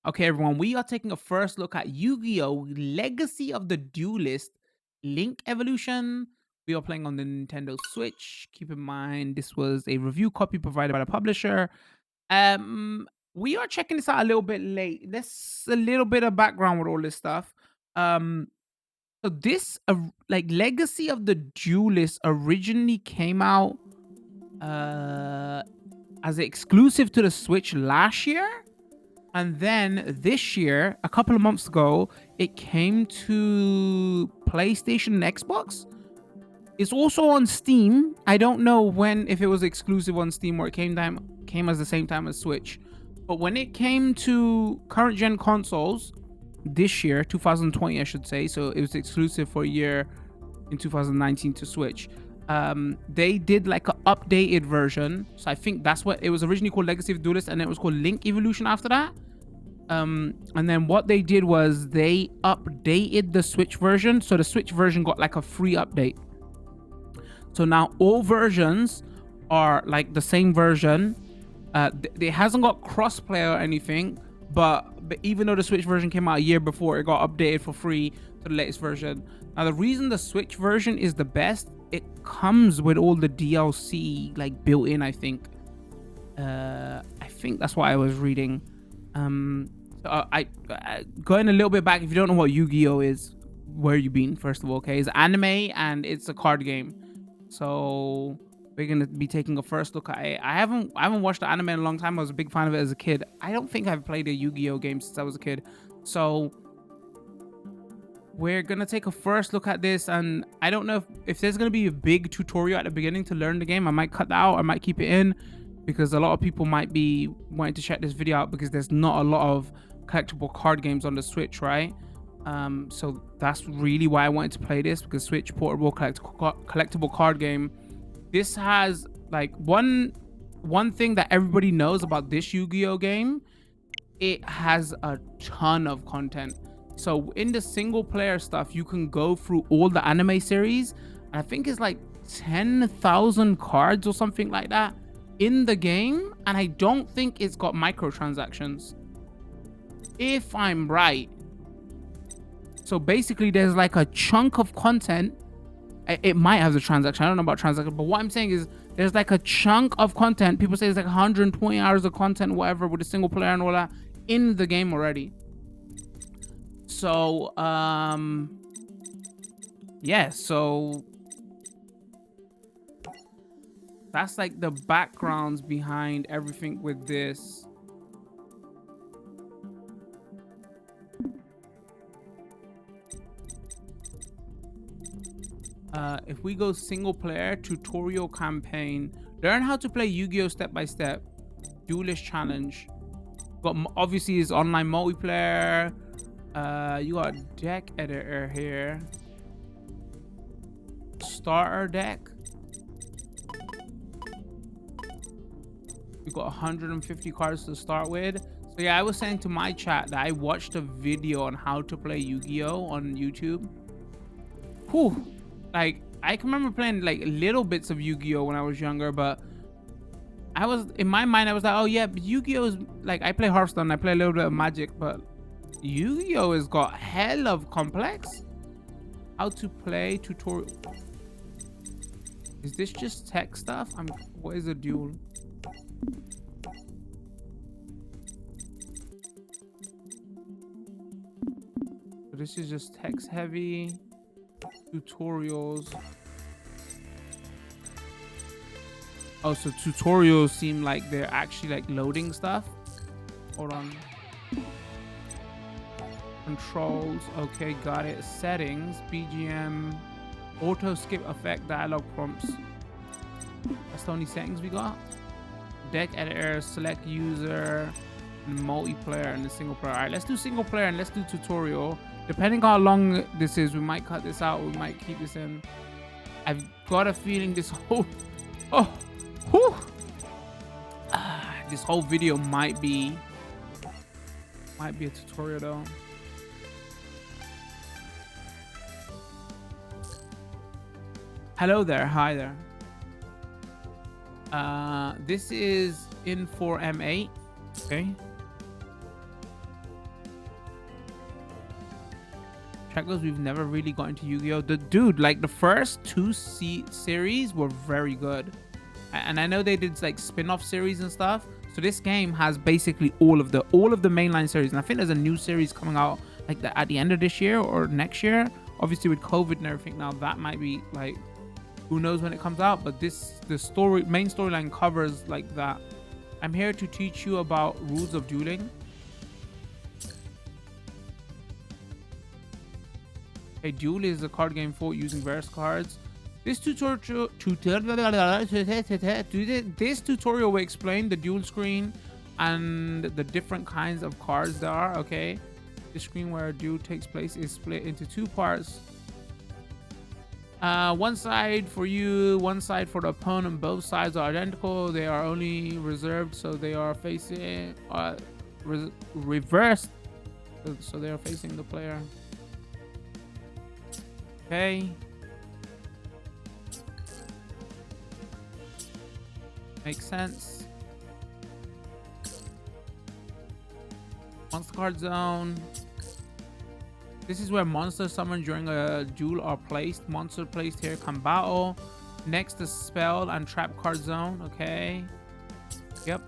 Okay, everyone, we are taking a first look at Yu-Gi-Oh! Legacy of the Duelist Link Evolution. We are playing on the Nintendo Switch. Keep in mind, this was a review copy provided by the publisher. We are checking this out a little bit late. There's a little bit of background with all this stuff. Um, so this, like, Legacy of the Duelist originally came out uh as an exclusive to the Switch last year. And then this year, a couple of months ago, it came to PlayStation and Xbox. It's also on Steam. I don't know if it was exclusive on Steam or it came as the same time as Switch. But when it came to current gen consoles this year, 2020, I should say, so it was exclusive for a year in 2019 to Switch. They did like an updated version. So I think that's what it was originally called, Legacy of Duelist, and it was called Link Evolution after that. And then what they did was they updated the Switch version. So the Switch version got like a free update. So now all versions are like the same version. It hasn't got crossplay or anything, but even though the Switch version came out a year before, it got updated for free to the latest version. Now the reason the Switch version is the best, it comes with all the DLC like built in. I think that's what I was reading. I going a little bit back. If you don't know what Yu-Gi-Oh is, where you been? First of all, okay, it's anime and it's a card game. So we're gonna be taking a first look at it. I haven't watched the anime in a long time. I was a big fan of it as a kid. I don't think I've played a Yu-Gi-Oh game since I was a kid. So we're gonna take a first look at this, and I don't know if there's gonna be a big tutorial at the beginning to learn the game. I might cut that out. I might keep it in, because a lot of people might be wanting to check this video out because there's not a lot of collectible card games on the Switch, right? So that's really why I wanted to play this, because Switch portable collectible card game. This has like one thing that everybody knows about this Yu-Gi-Oh game. It has a ton of content. So in the single player stuff, you can go through all the anime series. I think it's like 10,000 cards or something like that in the game, and I don't think it's got microtransactions, if I'm right. So basically there's like a chunk of content. It might have the transaction, I don't know about transaction, but what I'm saying is there's like a chunk of content. People say it's like 120 hours of content, whatever, with a single player and all that in the game already. So yeah, so that's like the backgrounds behind everything with this. If we go single player, tutorial campaign, learn how to play Yu-Gi-Oh step by step, Duelist challenge. Got obviously is online multiplayer. You got deck editor here, starter deck. We got 150 cards to start with. So yeah, I was saying to my chat that I watched a video on how to play Yu-Gi-Oh on YouTube. Whew. Like, I can remember playing like little bits of Yu-Gi-Oh when I was younger, but I was, in my mind, I was like, oh yeah, but Yu-Gi-Oh is like, I play Hearthstone, I play a little bit of Magic, but Yu-Gi-Oh has got hell of complex. How to play tutorial. Is this just tech stuff? What is a duel? So this is just text heavy. Tutorials. Oh, so tutorials seem like they're actually like loading stuff. Hold on. Controls. Okay, got it. Settings. BGM. Auto skip effect dialog prompts. That's the only settings we got. Deck editor. Select user. And multiplayer and the single player. All right, let's do single player and let's do tutorial. Depending on how long this is, we might cut this out. We might keep this in. I've got a feeling this whole this whole video might be a tutorial though. Hello there. Hi there. This is in for M8. Okay. Chat goes, we've never really got into Yu-Gi-Oh. The dude, like the first two series were very good. And I know they did like spin-off series and stuff. So this game has basically all of the mainline series. And I think there's a new series coming out like at the end of this year or next year. Obviously with COVID and everything now, that might be like, who knows when it comes out. But the main storyline covers like that. I'm here to teach you about rules of dueling. A duel is a card game fought using various cards. This tutorial will explain the duel screen and the different kinds of cards there are. Okay, the screen where a duel takes place is split into two parts. One side for you, one side for the opponent. Both sides are identical. They are only reserved, so they are facing reversed, so they are facing the player. Okay. Makes sense. Monster card zone. This is where monsters summoned during a duel are placed. Monster placed here can battle. Next, the spell and trap card zone. Okay. Yep.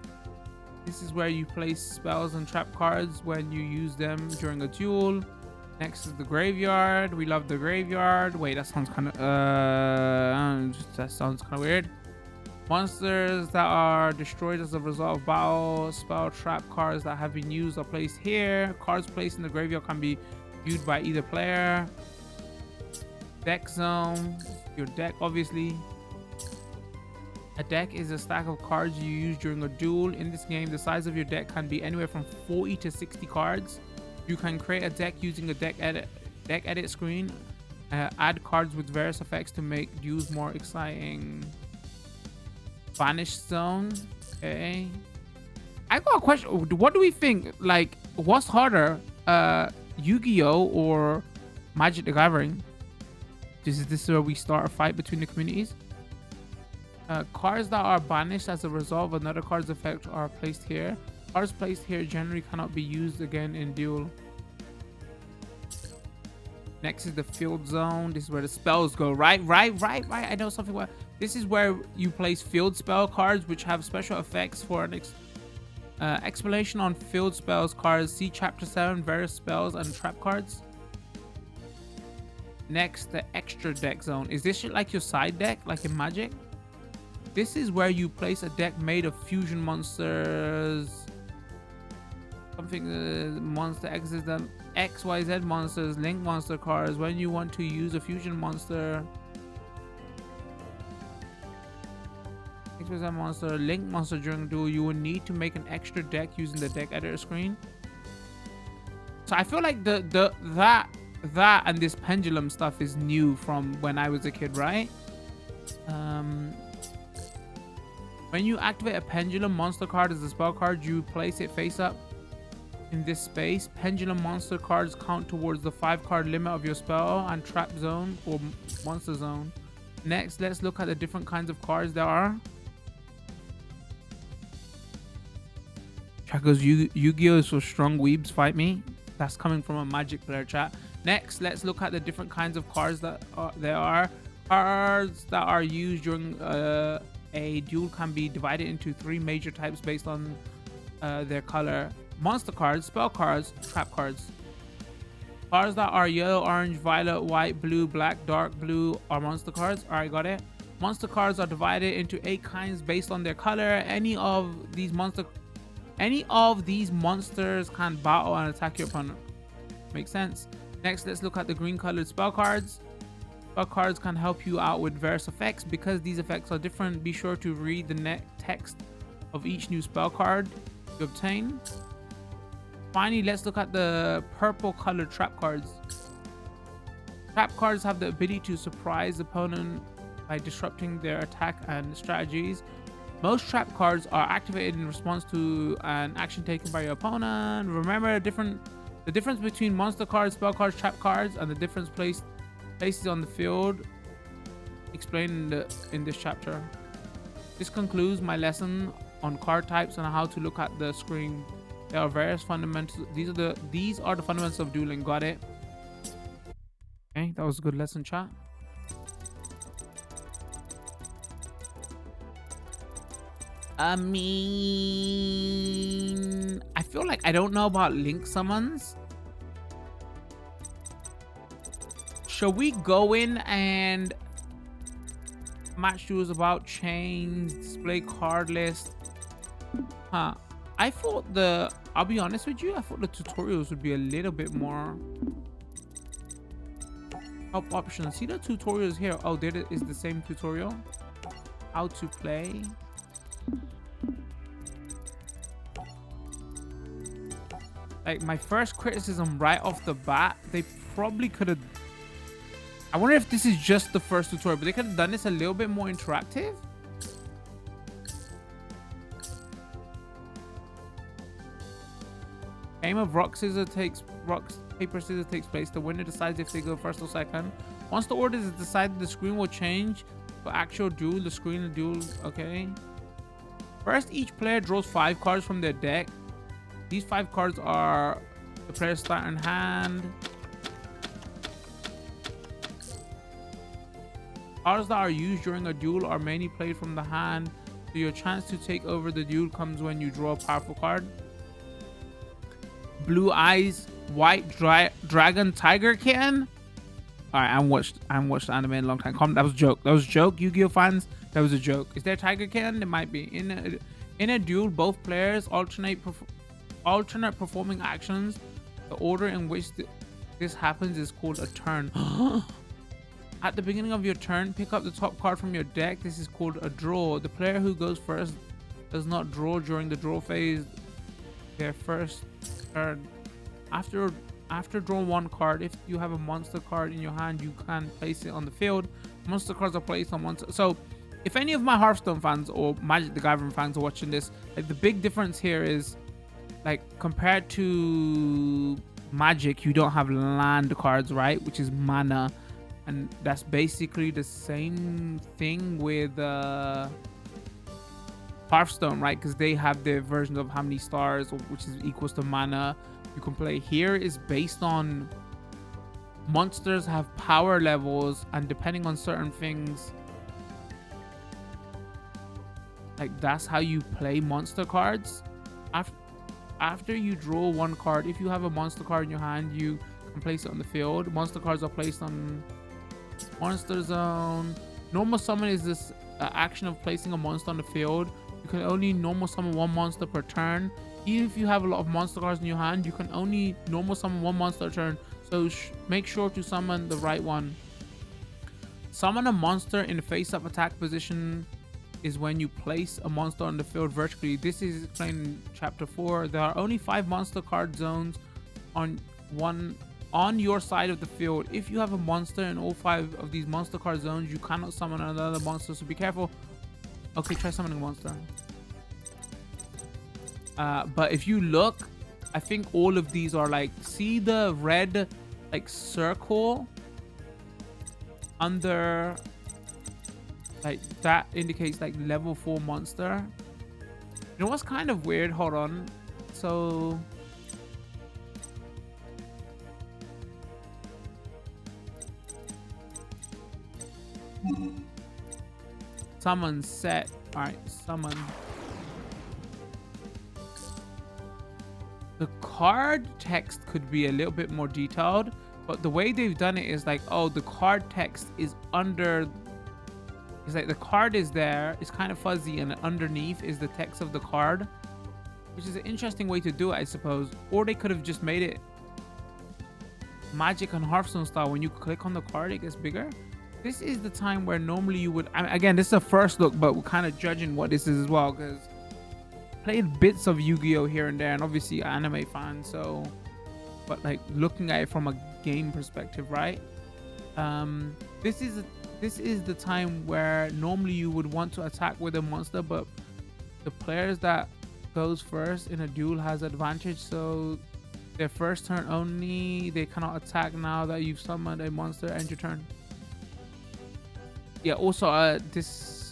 This is where you place spells and trap cards when you use them during a duel. Next is the graveyard. We love the graveyard. Wait, that sounds kind of weird. Monsters that are destroyed as a result of battle. Spell trap cards that have been used are placed here. Cards placed in the graveyard can be viewed by either player. Deck zone. Your deck, obviously. A deck is a stack of cards you use during a duel. In this game, the size of your deck can be anywhere from 40 to 60 cards. You can create a deck using a deck edit screen. Add cards with various effects to make duels more exciting. Vanish zone. Okay. I got a question. What do we think? Like, what's harder? Yu-Gi-Oh or Magic the Gathering? This is where we start a fight between the communities. Cards that are banished as a result of another card's effect are placed here. Cards placed here generally cannot be used again in duel. Next is the field zone. This is where the spells go. Right. I know something about. This is where you place field spell cards, which have special effects. For an explanation on field spells cards, see Chapter 7, various spells and trap cards. Next, the extra deck zone. Is this shit like your side deck, like in Magic? This is where you place a deck made of fusion monsters. Something monster X's them XYZ monsters, link monster cards. When you want to use a fusion monster, XYZ monster, link monster during duel, you will need to make an extra deck using the deck editor screen. So I feel like that and this pendulum stuff is new from when I was a kid, right? When you activate a pendulum monster card as a spell card, you place it face up in this space. Pendulum monster cards count towards the 5-card limit of your spell and trap zone or monster zone. Next, let's look at the different kinds of cards there are. Chat goes, Yu-Gi-Oh is for strong weebs, fight me. That's coming from a Magic player, chat. Next, let's look at the different kinds of cards that there are. Cards that are used during a duel can be divided into 3 major types based on their color. Monster cards, spell cards, trap cards. Cards that are yellow, orange, violet, white, blue, black, dark blue are monster cards. Alright, got it. Monster cards are divided into 8 kinds based on their color. Any of these monsters can battle and attack your opponent. Makes sense. Next, let's look at the green colored spell cards. Spell cards can help you out with various effects. Because these effects are different, be sure to read the text of each new spell card you obtain. Finally, let's look at the purple colored trap cards. Trap cards have the ability to surprise the opponent by disrupting their attack and strategies. Most trap cards are activated in response to an action taken by your opponent. Remember the difference between monster cards, spell cards, trap cards, and the different places on the field explained in this chapter. This concludes my lesson on card types and how to look at the screen. There are various fundamentals. These are the fundamentals of dueling. Got it? Okay, that was a good lesson, chat. I mean, I feel like I don't know about link summons. Shall we go in and match duels about chains, display card list? Huh. I thought I'll be honest with you, I thought the tutorials would be a little bit more help options. See the tutorials here? Oh, there is the same tutorial. How to play. Like, my first criticism right off the bat, they probably could have... I wonder if this is just the first tutorial, but they could have done this a little bit more interactive. Game of rock, paper, scissors takes place. The winner decides if they go first or second. Once the order is decided, the screen will change for actual duel. The screen of duel, okay. First, each player draws 5 cards from their deck. These 5 cards are the player's starting hand. Cards that are used during a duel are mainly played from the hand, so your chance to take over the duel comes when you draw a powerful card. Blue eyes, white dragon, tiger kitten. All right, I haven't watched anime in a long time. That was a joke. That was a joke, Yu-Gi-Oh fans. That was a joke. Is there tiger kitten? It might be. In a duel, both players alternate performing actions. The order in which this happens is called a turn. At the beginning of your turn, pick up the top card from your deck. This is called a draw. The player who goes first does not draw during the draw phase. Their first turn. After drawing 1 card, if you have a monster card in your hand, you can place it on the field. Monster cards are placed on one. So, if any of my Hearthstone fans or Magic the Gathering fans are watching this, like, the big difference here is, like, compared to Magic, you don't have land cards, right? Which is mana. And that's basically the same thing with Hearthstone, right? Because they have their version of how many stars, which is equals to mana you can play. Here is based on monsters have power levels, and depending on certain things, like, that's how you play monster cards. After you draw 1 card, if you have a monster card in your hand, you can place it on the field. Monster cards are placed on monster zone. Normal summon is this action of placing a monster on the field. You can only normal summon 1 monster per turn. Even if you have a lot of monster cards in your hand, you can only normal summon 1 monster a turn. So make sure to summon the right one. Summon a monster in the face-up attack position is when you place a monster on the field vertically. This is explained in chapter 4. There are only 5 monster card zones on your side of the field. If you have a monster in all 5 of these monster card zones, you cannot summon another monster, so be careful. Okay, try summoning a monster. But if you look, I think all of these are like, see the red like circle under, like, that indicates like level 4 monster. You know what's kind of weird? Hold on. So summon set. All right, summon. The card text could be a little bit more detailed, but the way they've done it is like, oh, the card text is under. It's like the card is there, it's kind of fuzzy, and underneath is the text of the card, which is an interesting way to do it, I suppose. Or they could have just made it Magic and Hearthstone style. When you click on the card, it gets bigger. This is the time where normally you would, I mean, again, this is a first look, but we're kind of judging what this is as well, because played bits of Yu-Gi-Oh here and there, and obviously anime fan, so, but like looking at it from a game perspective, right? This is the time where normally you would want to attack with a monster, but the players that goes first in a duel has advantage, so their first turn only, they cannot attack now that you've summoned a monster. End your turn. Yeah, also this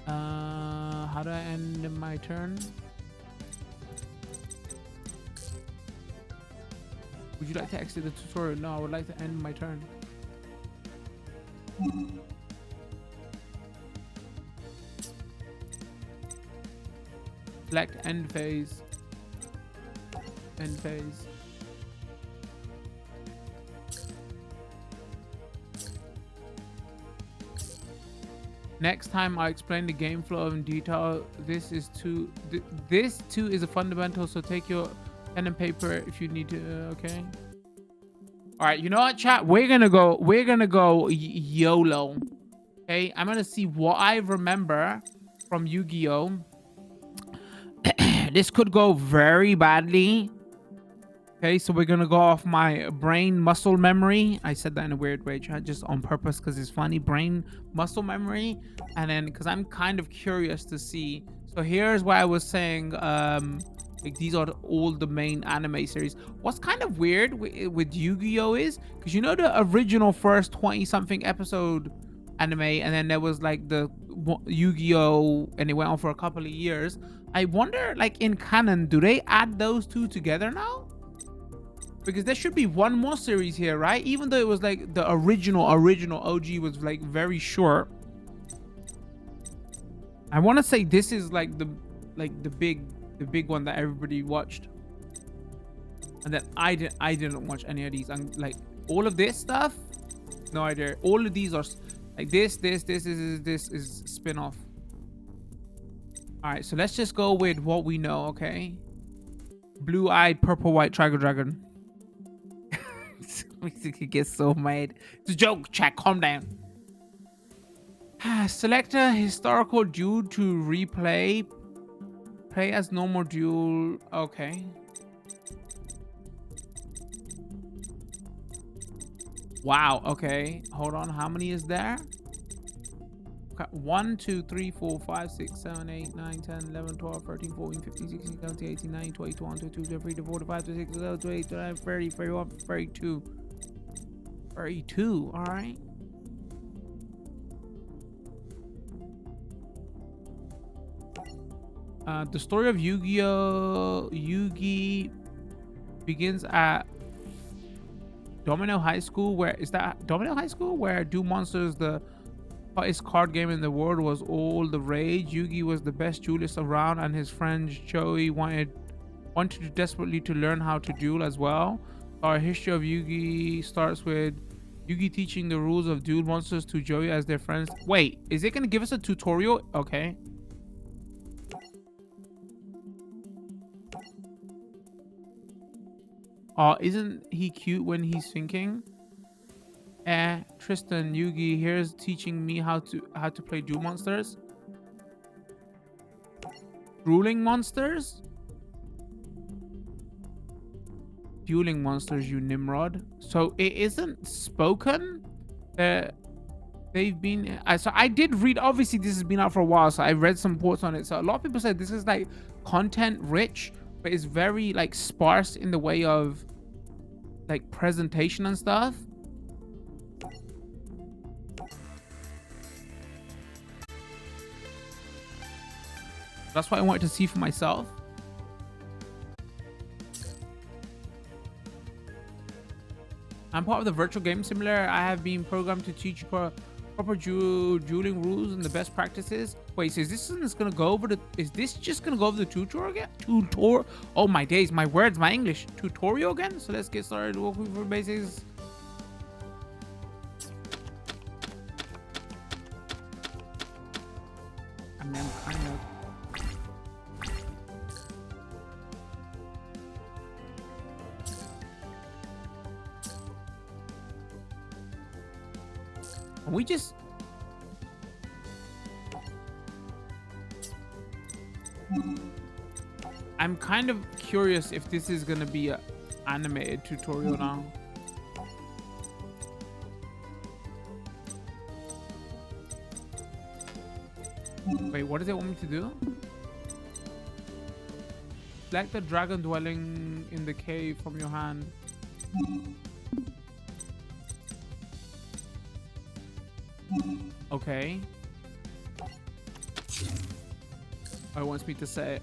how do I end my turn? Would you like to exit the tutorial? No, I would like to end my turn. Select end phase. End phase. Next time I explain the game flow in detail. This too is a fundamental, so take your pen and paper if you need to. Okay. All right, you know what, chat? We're gonna go YOLO. Okay, I'm gonna see what I remember from Yu-Gi-Oh. This could go very badly. Okay, so we're gonna go off my brain muscle memory. I said that in a weird way, chat, just on purpose because it's funny. Brain muscle memory, and then because I'm kind of curious to see. So here's why I was saying, like these are all the main anime series. What's kind of weird with Yu-Gi-Oh is because you know the original first 20-something episode anime, and then there was like the Yu-Gi-Oh, and it went on for a couple of years. I wonder, like in canon, do they add those two together now? Because there should be one more series here, right? Even though it was like the original OG was like very short. I want to say this is like the big one that everybody watched. And that I didn't watch any of these. And like all of this stuff, no idea. All of these are like this is spin-off. All right, so let's just go with what we know, okay? Blue-eyed, purple-white Tiger Dragon. It gets so mad. It's a joke, chat. Calm down. Select a historical duel to replay. Play as normal duel. Okay. Wow. Okay. Hold on. How many is there? Okay. 1, 2, 3, 4, 5, 6, 7, 8, 9, 10, 11, 12, 13, 14, 15, 16, 17, 18, 19, 20, 21, 22, 23, 24, 25, 26, 27, 28, 29, 30, 31, 32. 32. All right. The story of Yu-Gi-Oh! Yugi begins at Domino High School. Where is that? Domino High School, where Duel Monsters, the hottest card game in the world, was all the rage. Yugi was the best duelist around, and his friend Joey wanted desperately to learn how to duel as well. Our history of Yugi starts with Yugi teaching the rules of Duel Monsters to Joey as their friends. Wait, is it gonna give us a tutorial? Okay. Isn't he cute when he's thinking? Tristan, Yugi here's teaching me how to play Duel Monsters. Ruling monsters? Dueling monsters, you Nimrod. So it isn't spoken. They've been. So I did read. Obviously, this has been out for a while, so I read some reports on it. So a lot of people said this is like content rich, but it's very like sparse in the way of like presentation and stuff. That's what I wanted to see for myself. I'm part of the virtual game simulator. I have been programmed to teach proper dueling rules and the best practices. Wait, so is this just gonna go over the? Is this just gonna go over the tutorial again? Oh my days, my words, my English. Tutorial again. So let's get started. Walking for basics. I mean, I'm kind of. We just I'm kind of curious if this is gonna be an animated tutorial now. Wait, what does it want me to do? Select the dragon dwelling in the cave from your hand. Okay. Oh, it wants me to say it.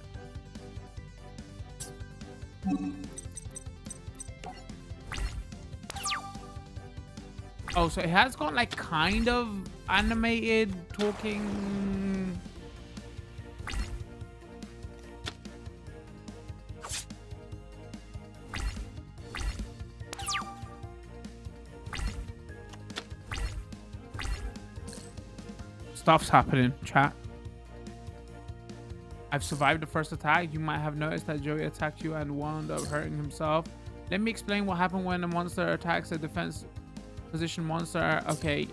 Oh, so it has got like kind of animated talking. Stuff's happening, chat. I've survived the first attack. You might have noticed that Joey attacked you and wound up hurting himself. Let me explain what happened when a monster attacks a defense position monster. Okay.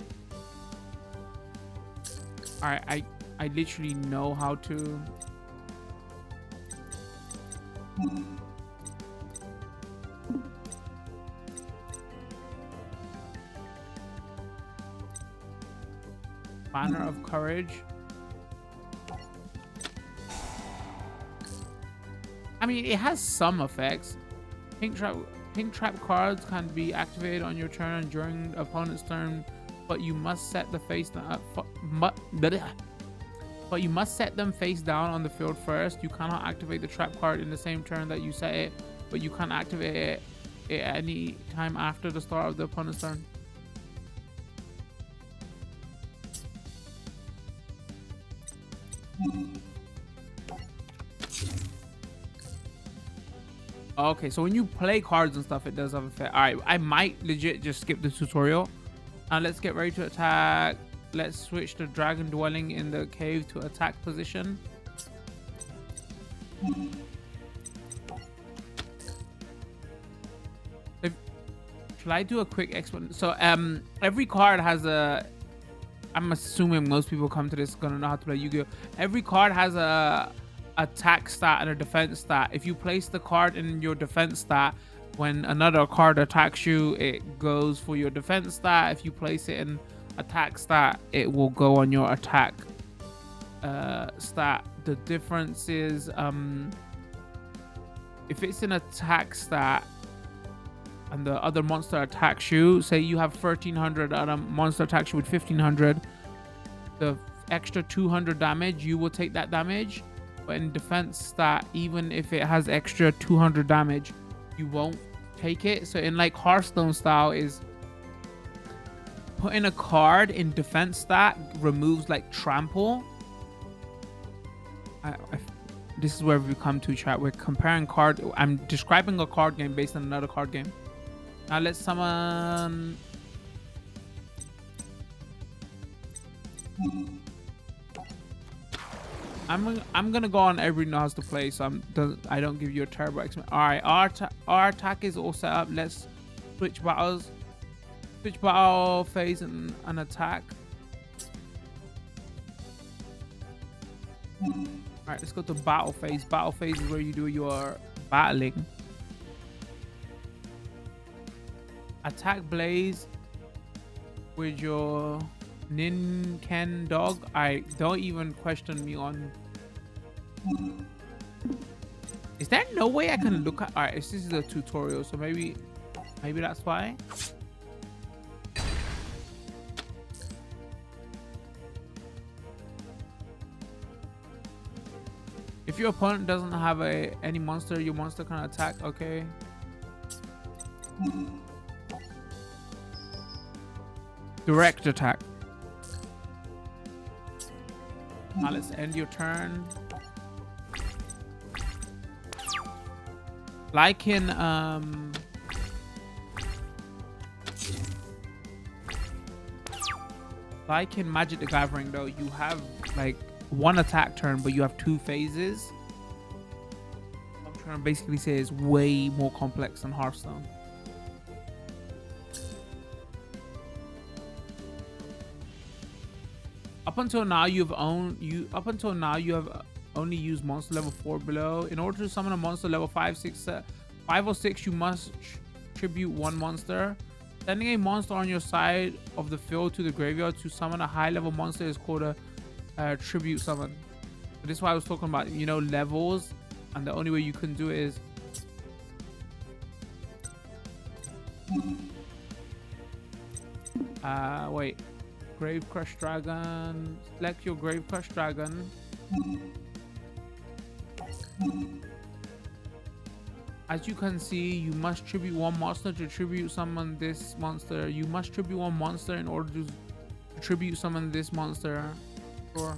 Alright, I literally know how to. Banner of Courage. I mean, it has some effects. Pink trap cards can be activated on your turn and during the opponent's turn, but you must set the face but you must set them face down on the field first. You cannot activate the trap card in the same turn that you set it, but you can activate it at any time after the start of the opponent's turn. Okay, so when you play cards and stuff, it does have effect. All right, I might legit just skip the tutorial. Let's get ready to attack. Let's switch the dragon dwelling in the cave to attack position. Shall I do a quick explanation? So every card has a. I'm assuming most people come to this gonna know how to play Yu-Gi-Oh. Every card has a attack stat and a defense stat. If you place the card in your defense stat, when another card attacks you, it goes for your defense stat. If you place it in attack stat, it will go on your attack stat. The difference is if it's an attack stat and the other monster attacks you, say you have 1300 and a monster attacks you with 1500, the extra 200 damage, you will take that damage. But in defense stat, even if it has extra 200 damage, you won't take it. So in like Hearthstone style is putting a card in defense stat removes like trample. This is where we come to, chat. We're comparing card. I'm describing a card game based on another card game. Now let's summon. I'm gonna go on every knows to play, so I don't give you a terrible explanation. All right, our attack is all set up. Let's switch battles, switch battle phase and an attack. All right, let's go to battle phase. Battle phase is where you do your battling. Attack Blaze with your Ken dog. I don't even question me on. Is there no way I can look at? All right, this is a tutorial, so maybe that's why. If your opponent doesn't have any monster, your monster can attack. Okay. Direct attack. Now let's end your turn. Like in Magic the Gathering, though, you have like one attack turn, but you have two phases. I'm trying to basically say it's way more complex than Hearthstone. Up until now, you have only used monster level 4 below. In order to summon a monster level 5 or 6, you must tribute one monster. Sending a monster on your side of the field to the graveyard to summon a high level monster is called a tribute summon. So this is why I was talking about, you know, levels, and the only way you can do it is wait. Grave Crush Dragon. Select your Grave Crush Dragon. As you can see, you must tribute one monster to tribute summon this monster. You must tribute one monster in order to tribute summon this monster. Sure.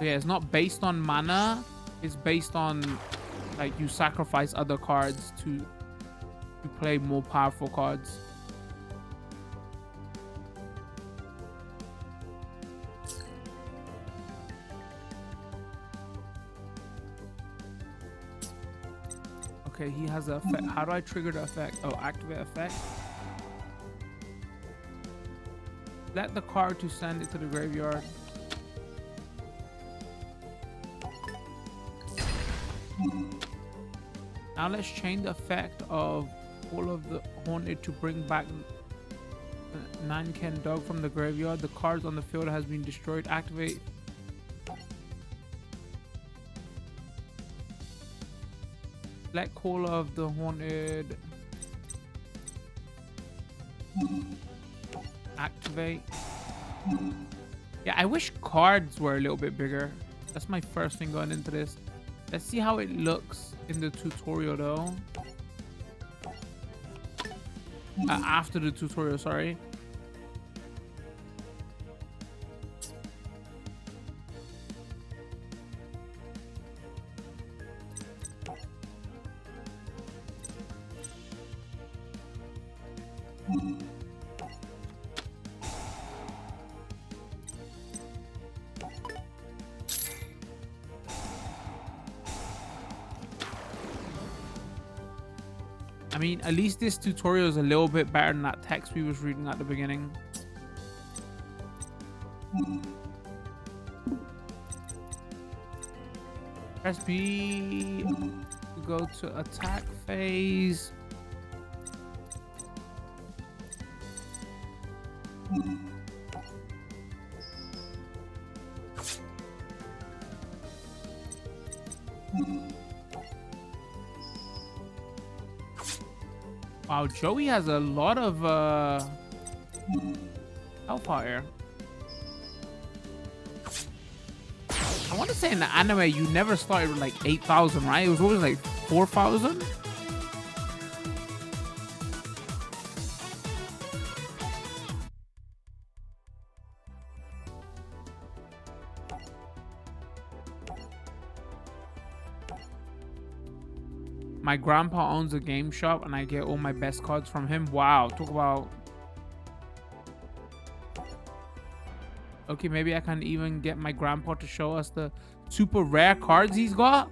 Yeah, it's not based on mana. It's based on like you sacrifice other cards to play more powerful cards. Okay, he has an effect. How do I trigger the effect? Oh, activate effect. Let the card to send it to the graveyard. Now let's change the effect of all of the Haunted to bring back Nanken Dog from the graveyard. The cards on the field has been destroyed. Activate. Let Call of the Haunted. Activate. Yeah, I wish cards were a little bit bigger. That's my first thing going into this. Let's see how it looks in the tutorial though. After the tutorial, sorry. I mean, at least this tutorial is a little bit better than that text we was reading at the beginning. Press B to go to attack phase. Wow, Joey has a lot of hellfire. I want to say in the anime you never started with like 8,000, right? It was always like 4,000. My grandpa owns a game shop and I get all my best cards from him. Wow, talk about... Okay, maybe I can even get my grandpa to show us the super rare cards he's got.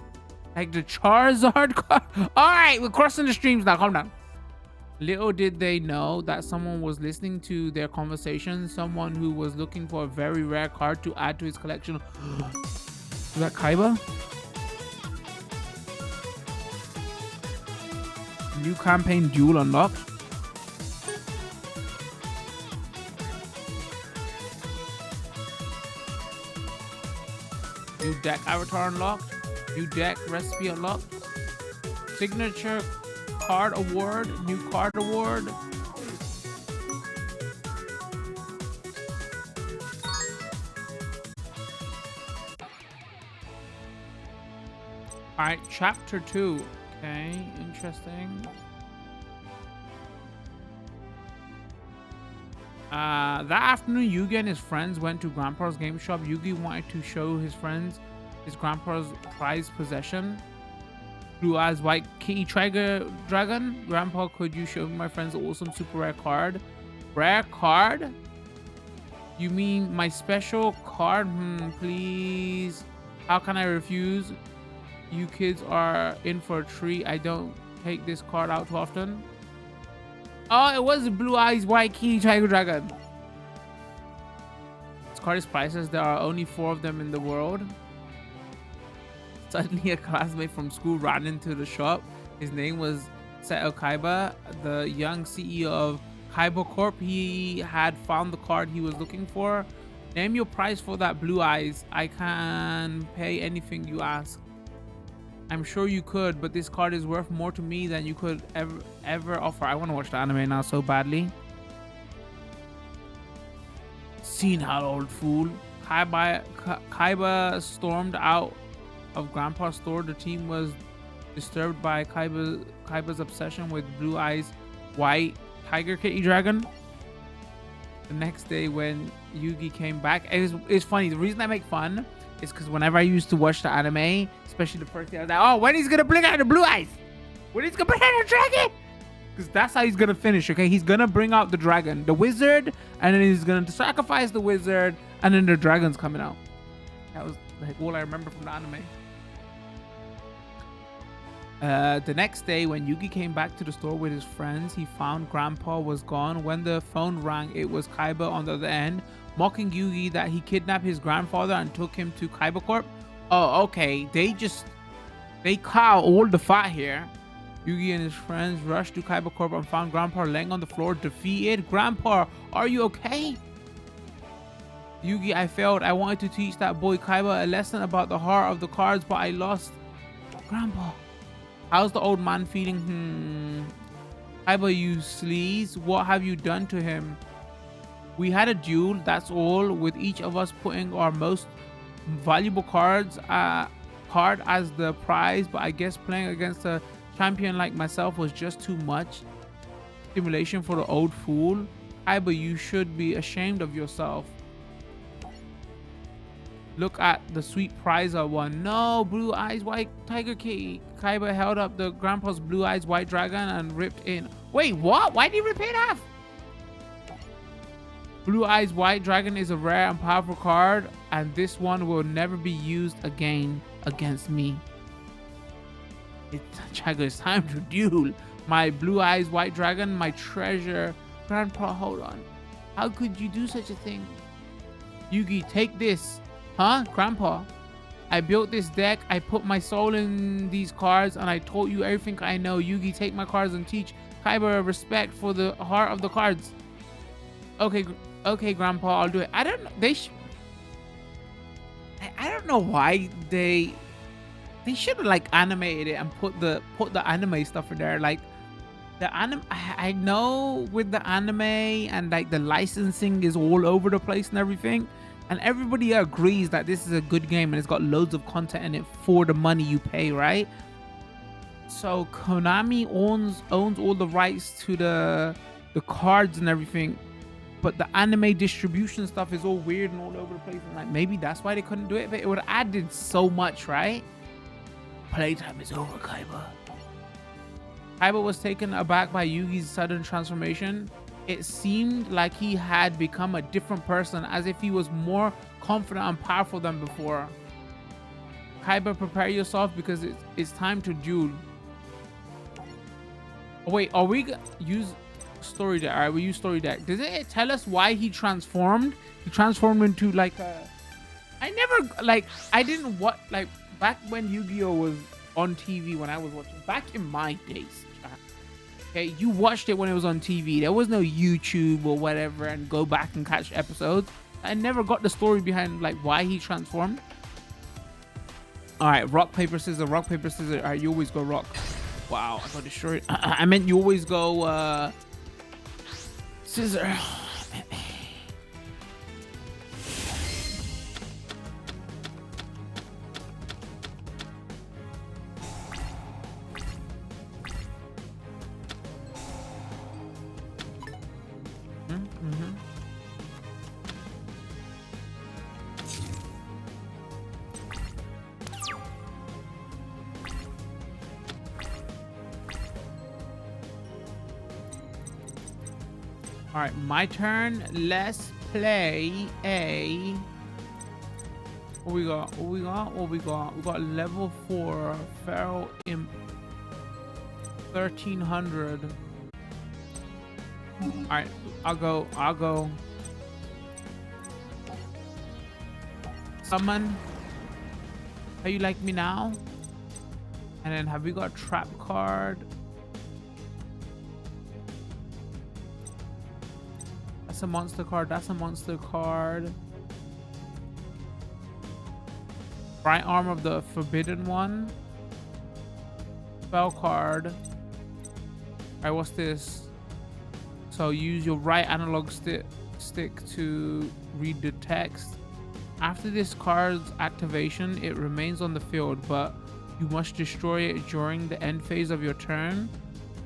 Like the Charizard card. Alright, we're crossing the streams now. Calm down. Little did they know that someone was listening to their conversation. Someone who was looking for a very rare card to add to his collection. Is that Kaiba? New campaign duel unlocked. New deck avatar unlocked. New deck recipe unlocked. Signature card award. New card award. Alright, chapter 2. Okay, interesting. That afternoon, Yugi and his friends went to Grandpa's game shop. Yugi wanted to show his friends his grandpa's prized possession. Blue Eyes White Kitty Tiger Dragon. Grandpa, could you show me my friend's awesome super rare card? Rare card? You mean my special card? Please. How can I refuse? You kids are in for a treat. I don't take this card out too often. Oh, it was Blue Eyes White Kitty Tiger Dragon. This card is priceless. There are only 4 of them in the world. Suddenly a classmate from school ran into the shop. His name was Seto Kaiba, the young CEO of Kaiba Corp. He had found the card he was looking for. Name your price for that Blue Eyes. I can pay anything you ask. I'm sure you could, but this card is worth more to me than you could ever offer. I want to watch the anime now so badly. Seen how, old fool. Kaiba stormed out of Grandpa's store, the team was disturbed by Kaiba's obsession with Blue Eyes White Tiger Kitty Dragon. The next day when Yugi came back, it's funny. The reason I make fun is because whenever I used to watch the anime, especially the first day, I was like, oh, when he's gonna bring out the blue eyes? When he's gonna bring out the dragon? Because that's how he's gonna finish, okay? He's gonna bring out the dragon, the wizard, and then he's gonna sacrifice the wizard, and then the dragon's coming out. That was like all I remember from the anime. The next day, when Yugi came back to the store with his friends, he found Grandpa was gone. When the phone rang, it was Kaiba on the other end, mocking Yugi that he kidnapped his grandfather and took him to Kaiba Corp. Oh, okay. They cut out all the fat here. Yugi and his friends rushed to Kaiba Corp and found Grandpa laying on the floor, defeated. Grandpa, are you okay? Yugi, I failed. I wanted to teach that boy Kaiba a lesson about the heart of the cards, but I lost. Grandpa, how's the old man feeling? Kaiba, you sleaze. What have you done to him? We had a duel, that's all, with each of us putting our most valuable card as the prize, but I guess playing against a champion like myself was just too much stimulation for the old fool. Kaiba, you should be ashamed of yourself. Look at the sweet prize I won. No, Blue Eyes White Tiger Kitty. Kaiba held up the Grandpa's Blue Eyes White Dragon and ripped in. Wait, what? Why did he rip it off? Blue Eyes White Dragon is a rare and powerful card, and this one will never be used again against me. It's time to duel. My Blue Eyes White Dragon, my treasure. Grandpa, hold on. How could you do such a thing? Yugi, take this. Huh, Grandpa? I built this deck. I put my soul in these cards, and I taught you everything I know. Yugi, take my cards and teach Kaiba respect for the heart of the cards. Okay, Grandpa, I'll do it. I don't know. I don't know why they should have like animated it and put the anime stuff in there. Like the anime, I know with the anime and like the licensing is all over the place and everything. And everybody agrees that this is a good game and it's got loads of content in it for the money you pay, right? So Konami owns all the rights to the cards and everything, but the anime distribution stuff is all weird and all over the place. And like maybe that's why they couldn't do it, but it would have added so much, right? Playtime is over, Kaiba. Kaiba was taken aback by Yugi's sudden transformation. It seemed like he had become a different person, as if he was more confident and powerful than before. Kaiba, prepare yourself because it's time to duel. Oh, wait, are we use story deck? All right, we use story deck. Does it tell us why he transformed? He transformed into like a... I didn't watch, like, back when Yu-Gi-Oh was on TV when I was watching, back in my days. Okay, you watched it when it was on TV. There was no YouTube or whatever and go back and catch episodes. I never got the story behind like why he transformed. All right, rock, paper, scissors, rock, paper, scissors. All right, you always go rock. Wow, I got destroyed. I meant you always go scissor. All right, my turn. Let's play a... What we got? We got level 4 Feral Imp 1300. All right, I'll go. Summon. How you like me now? And then have we got trap card? That's a monster card. That's a monster card. Right arm of the forbidden one. Spell card. All right, what's this? So use your right analog stick to read the text. After this card's activation, it remains on the field, but you must destroy it during the end phase of your turn.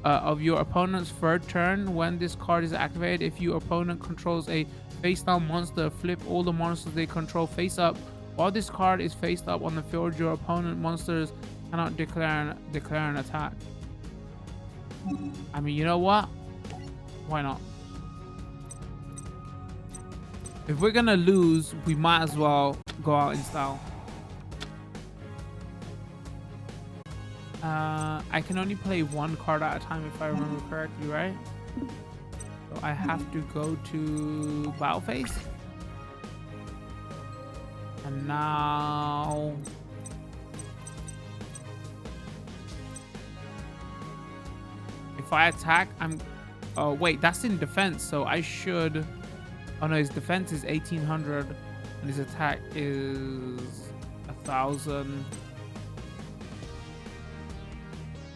Of your opponent's third turn. When this card is activated, if your opponent controls a face down monster, flip all the monsters they control face up. While this card is faced up on the field, your opponent monsters cannot declare an attack. I mean, you know what? Why not? If we're gonna lose, we might as well go out in style. I can only play one card at a time if I remember correctly, right? So I have to go to battle phase. And now... if I attack, I'm... oh, wait, that's in defense, so I should... oh, no, his defense is 1800 and his attack is 1000.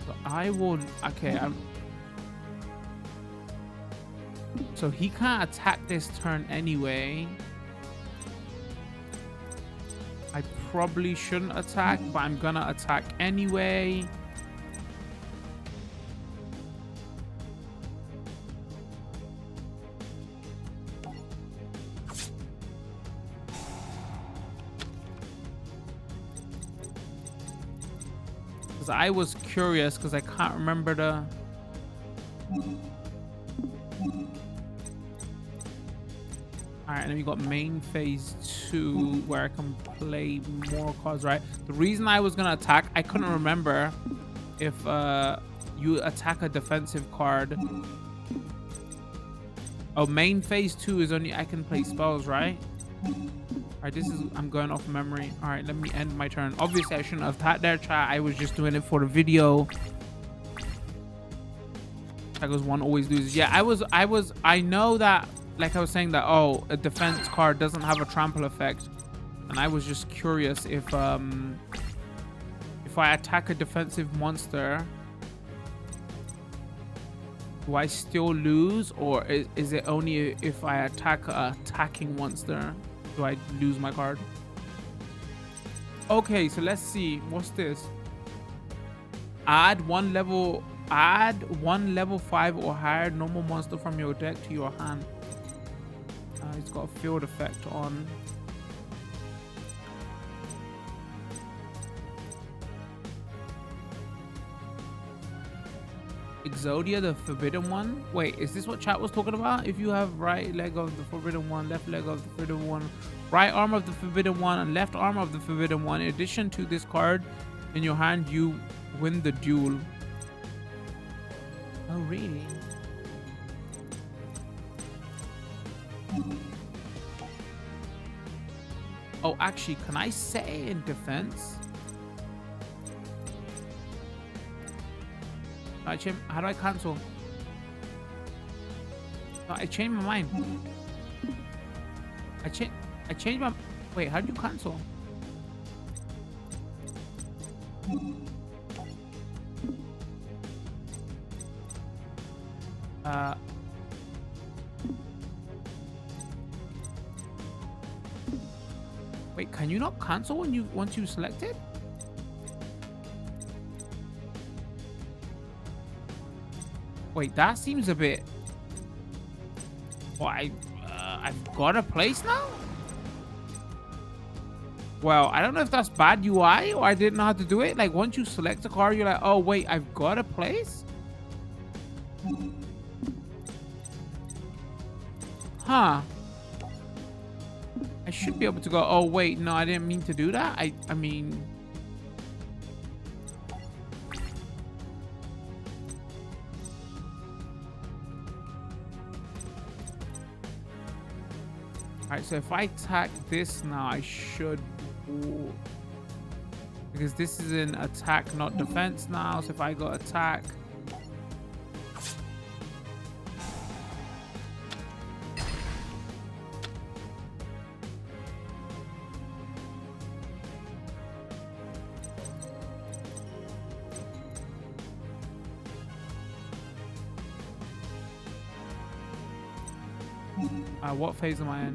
So I will... okay, so he can't attack this turn anyway. I probably shouldn't attack, but I'm gonna attack anyway. Because I was curious, because I can't remember the... Alright, and then we got main phase 2 where I can play more cards, right? The reason I was gonna attack, I couldn't remember if you attack a defensive card. Oh, main phase 2 is only I can play spells, right? Alright, this is... I'm going off memory. Alright, let me end my turn. Obviously, I shouldn't have attacked there, chat. I was just doing it for the video. That goes one always loses. Yeah, I know that... like I was saying that, oh, a defense card doesn't have a trample effect, and I was just curious if I attack a defensive monster, do I still lose, or is it only if I attack a attacking monster do I lose my card? Okay, so let's see. What's this? Add one level 5 or higher normal monster from your deck to your hand. It's got a field effect on. Exodia, the forbidden one. Wait, is this what chat was talking about? If you have right leg of the forbidden one, left leg of the forbidden one, right arm of the forbidden one, and left arm of the forbidden one, in addition to this card in your hand, you win the duel. Oh, really? Oh, actually, can I say in defense? How do I cancel? No, I changed my mind. I changed my... wait, how do you cancel? Wait, can you not cancel once you select it? Wait, that seems a bit... well, I've got a place now? Well, I don't know if that's bad UI or I didn't know how to do it. Like, once you select a card, you're like, oh, wait, I've got a place? Huh. I should be able to go, oh, wait, no, I didn't mean to do that. I mean... Alright, so if I attack this now, I should... ooh. Because this is an attack, not defense now. So if I go attack... what phase am I in?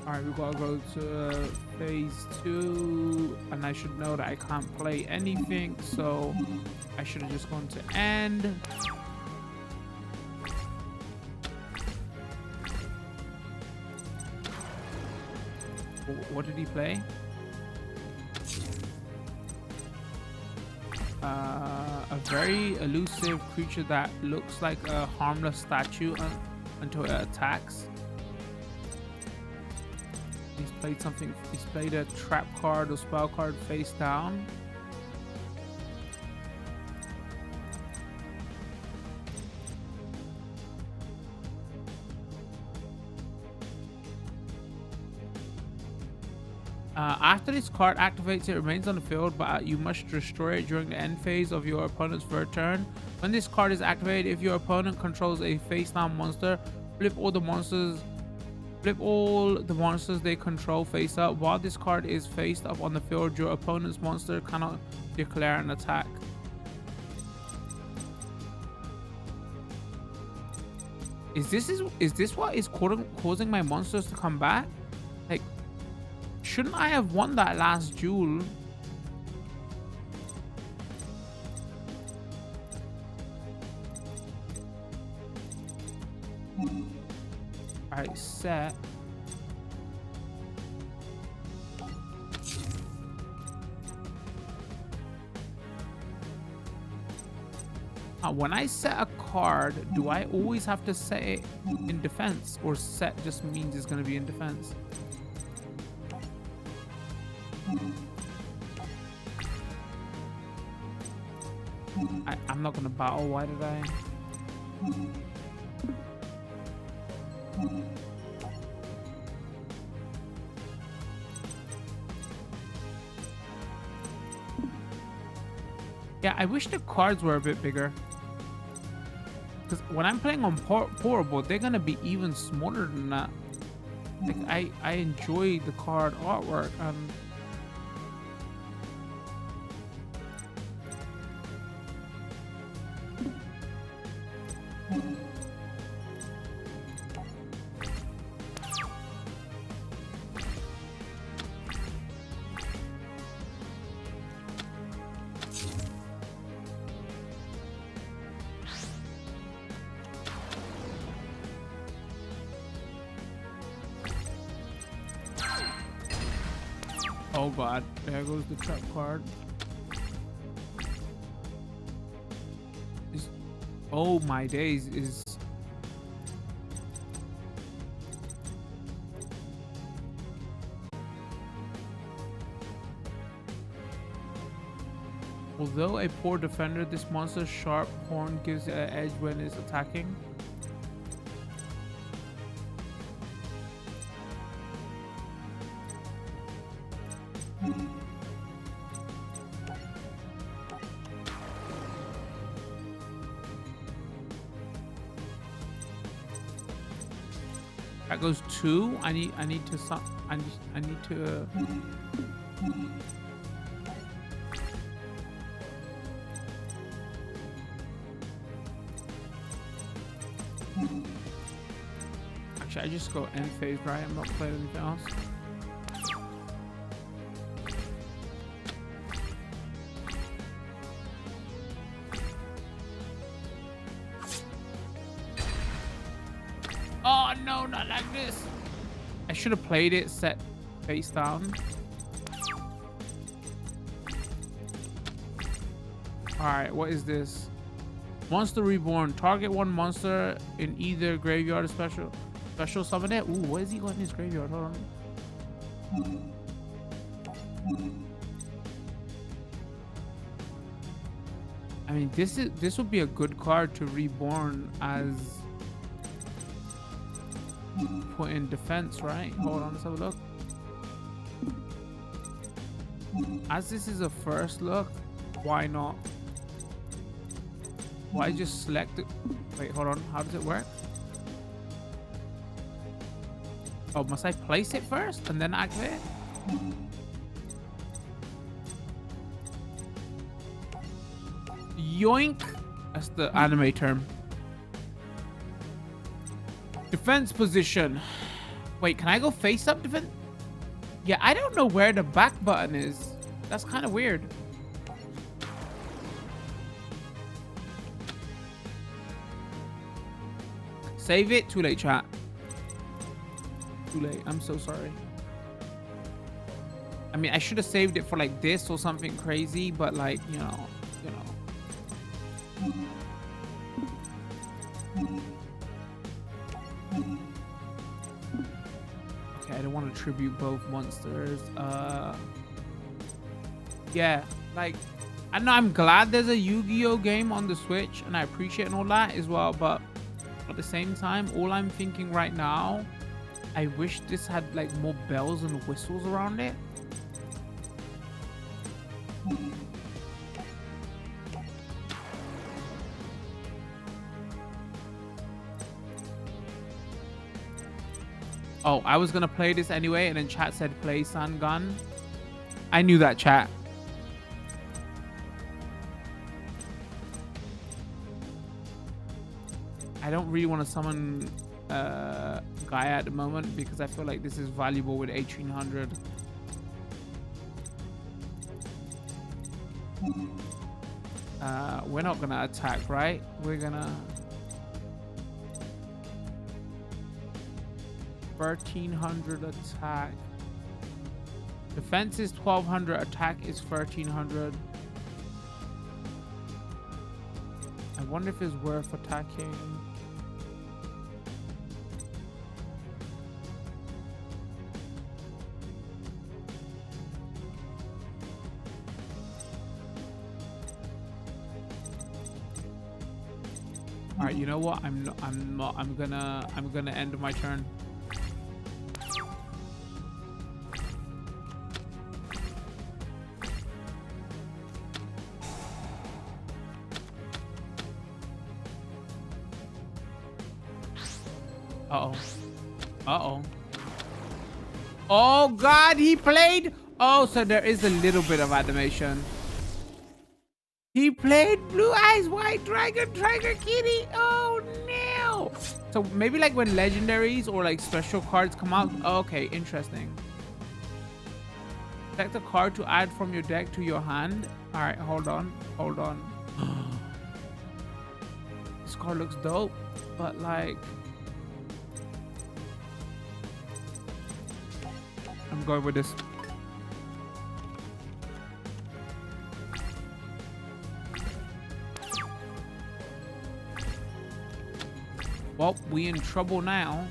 Alright, we gotta go to phase 2, and I should know that I can't play anything, so I should have just gone to end. What did he play? A very elusive creature that looks like a harmless statue until it attacks. He's played something. He's played a trap card or spell card face down. After this card activates, it remains on the field, but you must destroy it during the end phase of your opponent's third turn. When this card is activated, if your opponent controls a face-down monster, flip all the monsters they control face up. While this card is faced up on the field, your opponent's monster cannot declare an attack. Is this what is causing my monsters to come back? Like, shouldn't I have won that last duel? Alright, set. When I set a card, do I always have to set it in defense, or set just means it's going to be in defense? I'm not going to battle. Why did I? Yeah, I wish the cards were a bit bigger. Because when I'm playing on portable, they're going to be even smaller than that. Like, I enjoy the card artwork. Oh god, there goes the trap card. Oh my days, is... Although a poor defender, this monster's sharp horn gives it an edge when it's attacking. That goes 2. I need to actually, I just go end phase, right? I'm not playing anything else. Oh no, not like this. I should have played it set face down. Alright, what is this? Monster reborn. Target one monster in either graveyard or special summon it. Ooh, what is he got in his graveyard? Hold on. I mean, this would be a good card to reborn as put in defense, right? Hold on, let's have a look. As this is a first look, why not? Why just select it? Wait, hold on. How does it work? Oh, must I place it first and then activate it? Yoink! That's the anime term. Defense position. Wait, can I go face up defense? Yeah, I don't know where the back button is. That's kind of weird. Save it. Too late, chat. Too late. I'm so sorry. I mean, I should have saved it for like this or something crazy, but like, you know. Okay, I don't want to tribute both monsters. Yeah, like, I know I'm glad there's a Yu-Gi-Oh game on the Switch, and I appreciate and all that as well, but at the same time, all I'm thinking right now, I wish this had like more bells and whistles around it. Oh, I was gonna play this anyway, and then chat said play Sun Gun. I knew that, chat. I don't really want to summon Gaia at the moment because I feel like this is valuable with 1800. We're not gonna attack, right? We're gonna 1300 attack. Defense is 1200, attack is 1300. I wonder if it's worth attacking. All right, you know what? I'm gonna end my turn. Uh-oh. Uh-oh. Oh, God, he played. Oh, so there is a little bit of animation. He played Blue Eyes White Dragon, Tiger Kitty. Oh, no. So maybe like when legendaries or like special cards come out. Oh, okay, interesting. Select a card to add from your deck to your hand. All right, hold on. Hold on. This card looks dope, but like... I'm going with this. Well, we in trouble now.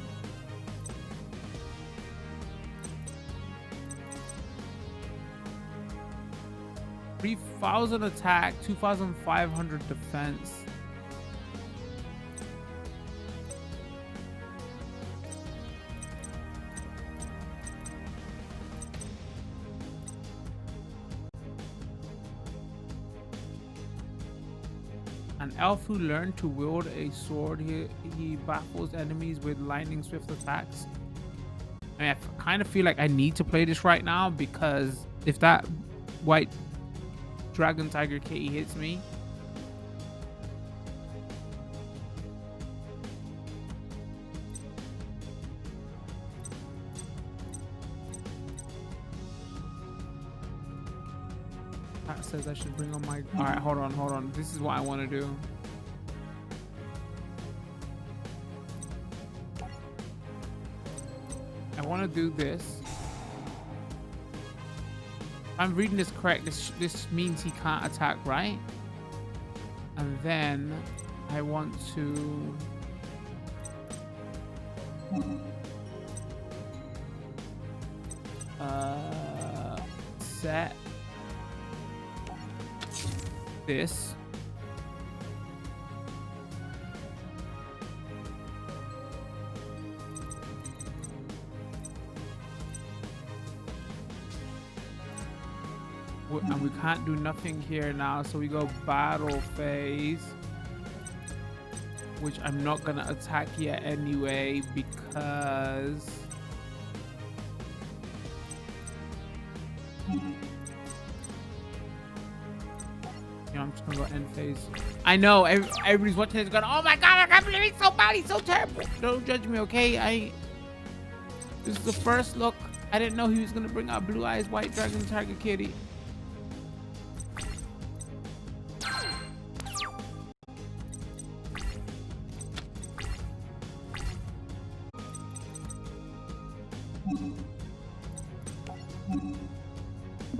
$3,000 attack, 2,500 defense. An elf who learned to wield a sword, he baffles enemies with lightning swift attacks. I mean, I kind of feel like I need to play this right now because if that white dragon tiger kitty hits me, that says I should bring on my... All right, hold on. This is what I want to do. I want to do this. If I'm reading this correct, this means he can't attack, right? And then I want to... set this. And we can't do nothing here now, so we go battle phase, which I'm not gonna attack yet anyway because I'm just gonna go end phase. I know everybody's watching this going, oh my god, I can't believe he's so bad, he's so terrible. Don't judge me, okay? This is the first look. I didn't know he was gonna bring out Blue Eyes White Dragon Tiger Kitty.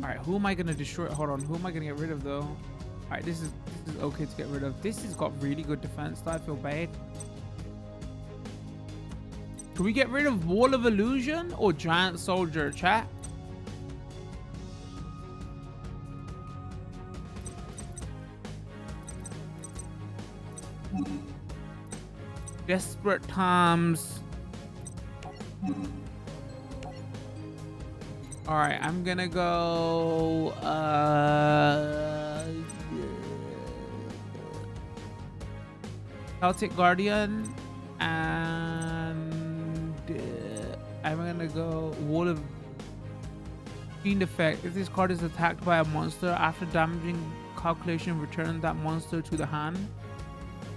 All right, who am I gonna destroy? Hold on, who am I gonna get rid of though? All right, this is okay to get rid of. This has got really good defense. I feel bad. Can we get rid of Wall of Illusion or Giant Soldier, chat? Desperate Times. All right, I'm gonna go Celtic Guardian, and I'm gonna go Wall of Fiend Effect. If this card is attacked by a monster, after damaging calculation, return that monster to the hand.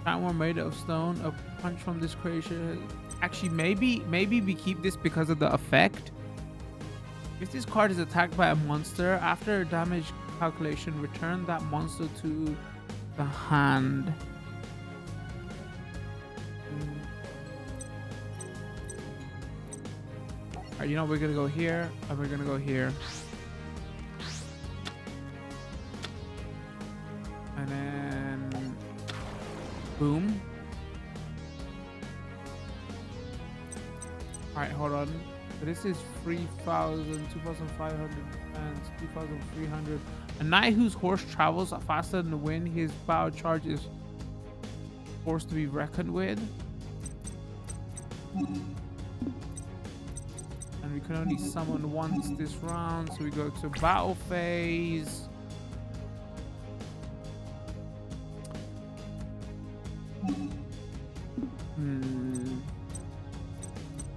Giant War made of stone. A punch from this creature. Actually, maybe we keep this because of the effect. If this card is attacked by a monster, after a damage calculation, return that monster to the hand. Alright, you know, we're gonna go here, and we're gonna go here. And then boom. Alright, hold on. So this is 3,000, 2,500, and 2,300. A knight whose horse travels faster than the wind, his battle charge is forced to be reckoned with. And we can only summon once this round, so we go to battle phase.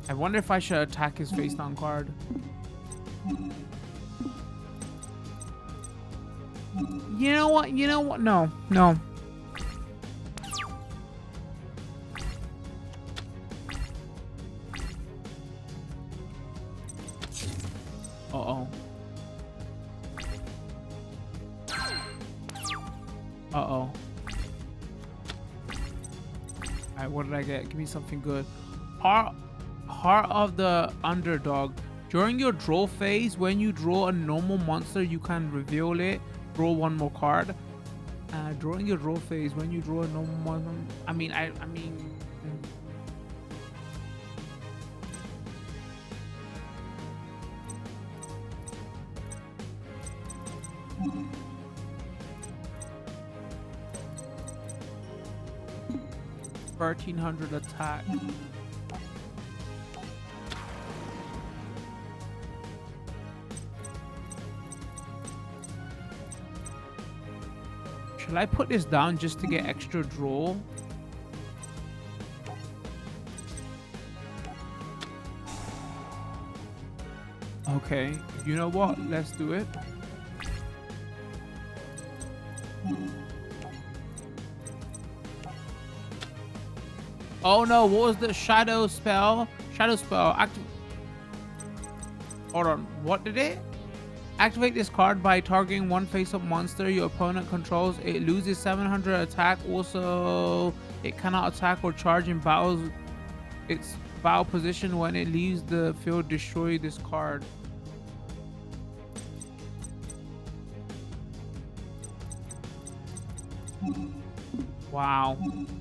I wonder if I should attack his face down card. You know what? You know what? No. No. Uh-oh. Uh-oh. Alright, what did I get? Give me something good. Heart of the Underdog. During your draw phase, when you draw a normal monster, you can reveal it. Draw one more card. During your draw phase, when you draw a normal monster, I mean. $1,300 attack. Should I put this down just to get extra draw? Okay, you know what? Let's do it. Oh no, what was the shadow spell? Shadow spell. Hold on, what did it? Activate this card by targeting one face-up monster your opponent controls. It loses 700 attack. Also, it cannot attack or charge in battles. Its battle position when it leaves the field. Destroy this card. Wow,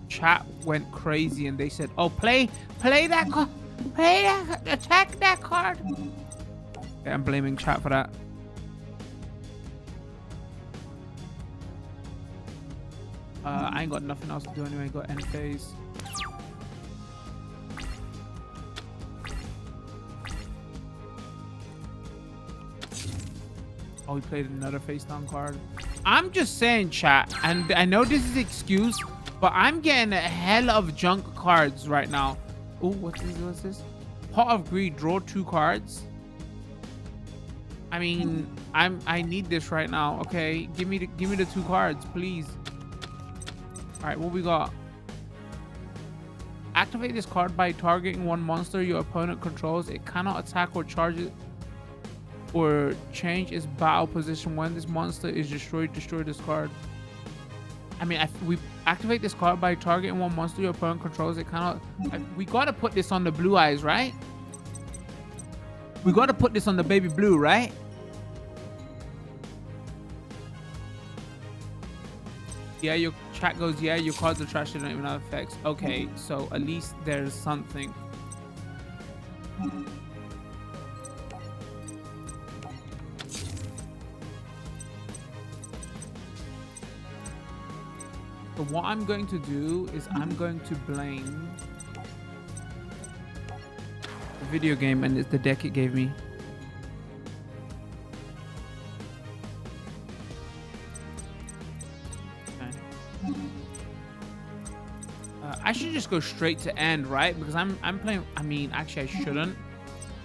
chat went crazy and they said, "Oh, play that card, attack that card." Okay, I'm blaming chat for that. I ain't got nothing else to do anyway. Got end phase. Oh, he played another face down card. I'm just saying, chat, and I know this is an excuse, but I'm getting a hell of junk cards right now. Oh, what's this? Pot of Greed. Draw 2 cards. I mean, I need this right now. Okay, give me the 2 cards, please. All right, what we got? Activate this card by targeting one monster your opponent controls. It cannot attack or charge it or change its battle position. When this monster is destroyed, destroy this card. I mean, we activate this card by targeting one monster your opponent controls. It cannot... we gotta put this on the blue eyes, right? We gotta put this on the baby blue, right? Yeah, your chat goes, yeah, your cards are trash, they don't even have effects. Okay, so at least there's something. So what I'm going to do is I'm going to blame the video game and it's the deck it gave me. I should just go straight to end, right? Because I'm playing... I mean, actually, I shouldn't.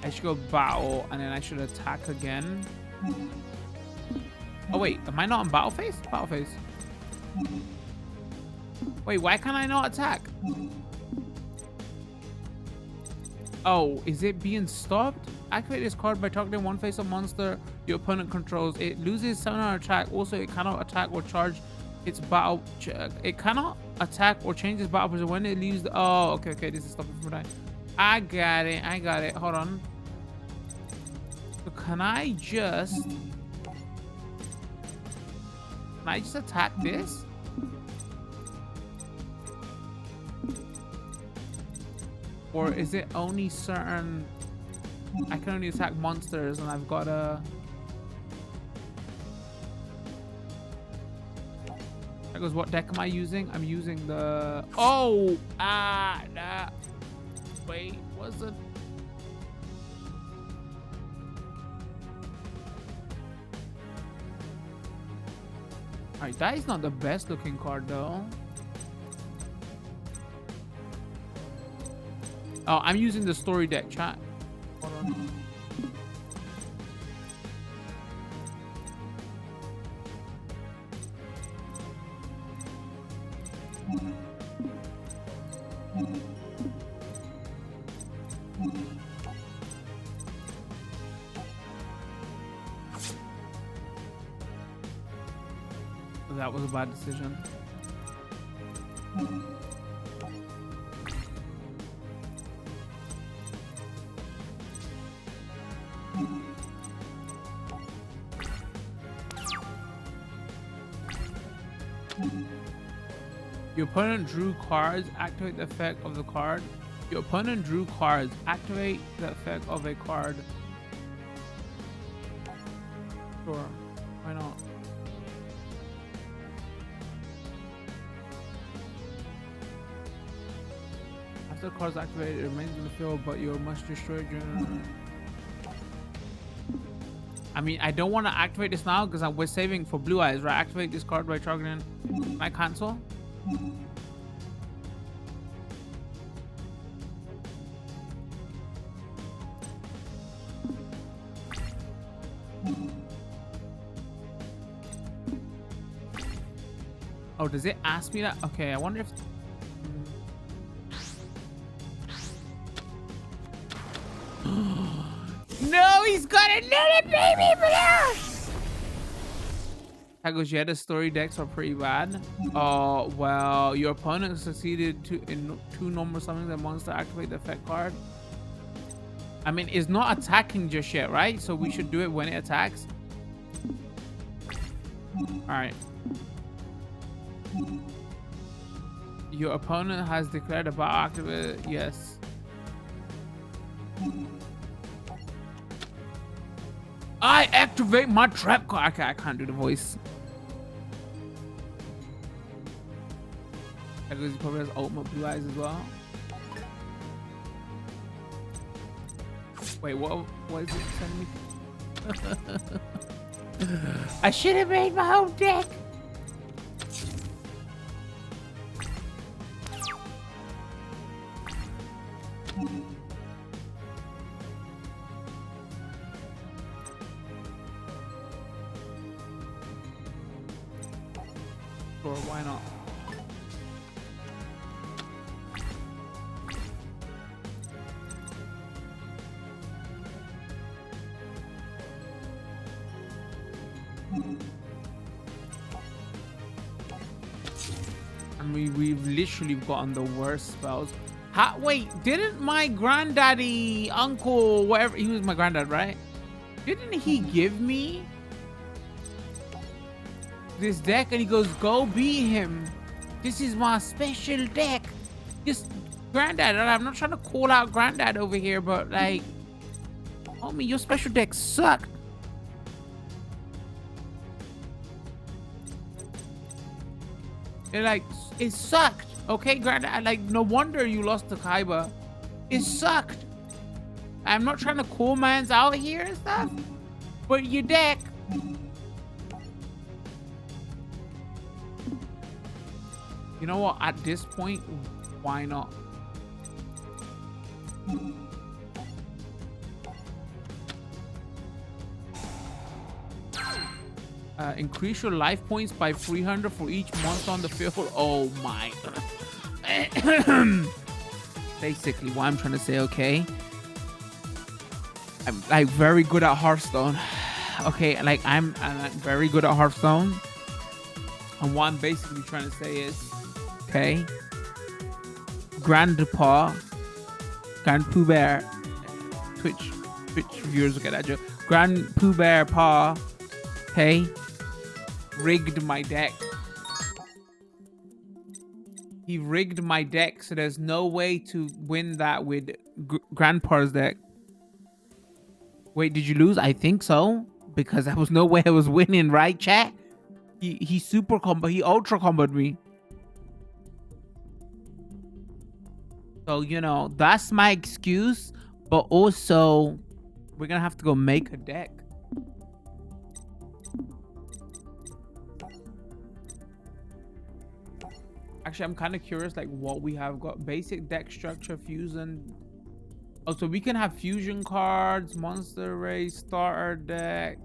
I should go battle, and then I should attack again. Oh, wait. Am I not on battle phase? Battle phase. Wait, why can't I not attack? Oh, is it being stopped? Activate this card by targeting one face-up monster your opponent controls. It loses 700 attack. Also, it cannot attack or charge its battle. It cannot attack or change its battle position when it leaves the... Oh, okay. This is stopping from dying. I got it. Hold on. So can I just attack this? Or is it only certain... I can only attack monsters and I've got a... That goes, what deck am I using? I'm using the... Oh! Nah. Wait, was it? Alright, that is not the best looking card though. Oh, I'm using the story deck, chat. Hold on. That was a bad decision. Your opponent drew cards. Activate the effect of the card. Your opponent drew cards. Activate the effect of a card. Sure. Why not? After the card's activated, it remains in the field, but you must destroy it during... I mean, I don't want to activate this now because we're saving for blue eyes, right? Activate this card by targeting... Can I cancel? Oh, does it ask me that? Okay, I wonder if... No, he's got a little baby blue! That goes, yeah, the story decks are pretty bad. Oh, well, your opponent succeeded in two normal summons a monster. Activate the effect card. I mean, it's not attacking just yet, right? So we should do it when it attacks. All right. Your opponent has declared a battle activated. Yes. I activate my trap card. Okay, I can't do the voice. That goes, he probably has ultimate blue eyes as well. Wait, what is it sending me? I should have made my own deck. Sure, why not? And we've literally gotten the worst spells. Wait, didn't my granddaddy, uncle, whatever, he was my granddad, right? Didn't he give me this deck and he goes, go beat him. This is my special deck. Just granddad, and I'm not trying to call out granddad over here, but like, homie, your special deck sucked. It sucked. Okay, granddad, like, no wonder you lost to Kaiba. It sucked. I'm not trying to call mans out here and stuff, but your deck. You know what? At this point, why not? Increase your life points by 300 for each monster on the field. Oh my. Basically, what I'm trying to say, okay? I'm like very good at Hearthstone. Okay, like I'm very good at Hearthstone. And what I'm basically trying to say is, okay, Grandpa, Grand Pooh Bear, Twitch viewers will get that joke. Grand Pooh Bear Pa, okay, rigged my deck. He rigged my deck, so there's no way to win that with Grandpa's deck. Wait, did you lose? I think so, because there was no way I was winning, right, chat? He super combo, he ultra comboed me. So, you know, that's my excuse, but also we're gonna have to go make a deck. Actually, I'm kind of curious, like, what we have got. Basic deck structure, fusion. Oh, so we can have fusion cards, monster race, starter deck.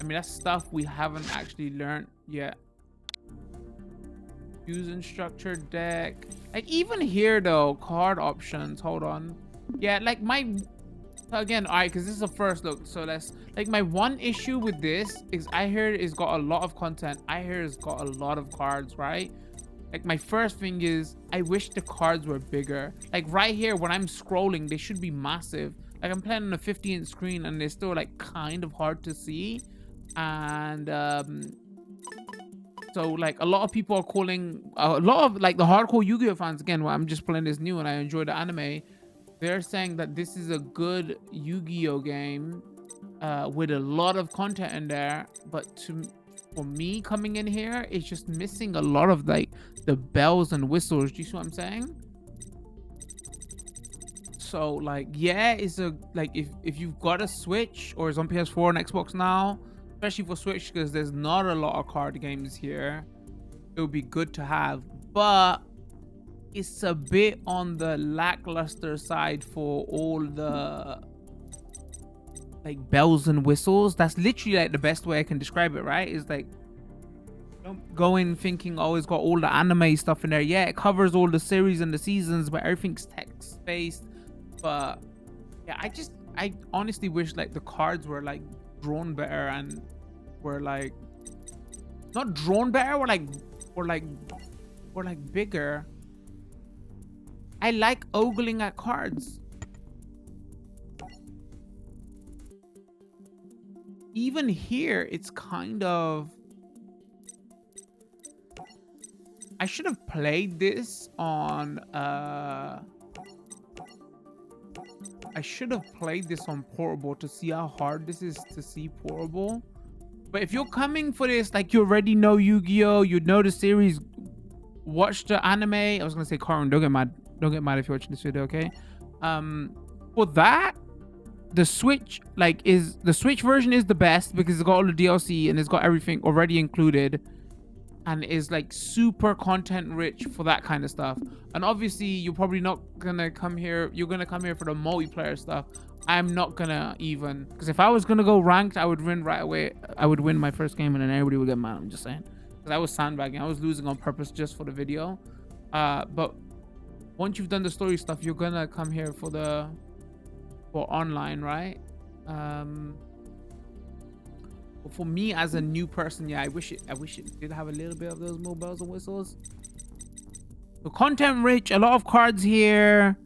I mean, that's stuff we haven't actually learned yet. Fusion structure deck. Like, even here, though, card options. Hold on. Yeah, like, again, all right, because this is a first look. So that's, like, my one issue with this is I hear it's got a lot of content. I hear it's got a lot of cards, right? Like, my first thing is I wish the cards were bigger. Like, right here when I'm scrolling, they should be massive. Like, I'm playing on a 50-inch screen and they're still, like, kind of hard to see. And so, like, a lot of people are calling, a lot of, like, the hardcore Yu-Gi-Oh fans, again, well, I'm just playing this new and I enjoy the anime, they're saying that this is a good Yu-Gi-Oh game with a lot of content in there, but for me coming in here, it's just missing a lot of, like, the bells and whistles. Do you see what I'm saying? So, like, yeah, it's a, like, if you've got a Switch or it's on PS4 and Xbox now, especially for Switch, because there's not a lot of card games here, it would be good to have, but it's a bit on the lackluster side for all the, like, bells and whistles. That's literally, like, the best way I can describe it, right? Is like, don't go in thinking, oh, it's got all the anime stuff in there. Yeah, it covers all the series and the seasons, but everything's text based. But yeah, I honestly wish, like, the cards were, like, drawn better and were, like, not drawn better, were like bigger. I like ogling at cards. Even here, it's kind of, I should have played this on I should have played this on portable to see how hard this is to see portable. But if you're coming for this, like, you already know Yu-Gi-Oh, you know the series, watch the anime. I was gonna say, Karan, don't get mad if you're watching this video, okay? For that, the Switch, like, the Switch version is the best because it's got all the DLC and it's got everything already included and is, like, super content rich for that kind of stuff. And obviously you're probably not gonna come here, you're gonna come here for the multiplayer stuff. I'm not gonna even, because if I was gonna go ranked, I would win right away. I would win my first game and then everybody would get mad. I'm just saying, because I was sandbagging, I was losing on purpose just for the video. But once you've done the story stuff, you're gonna come here for online, right? But for me as a new person, yeah, I wish it did have a little bit of those more bells and whistles. So content rich, a lot of cards here.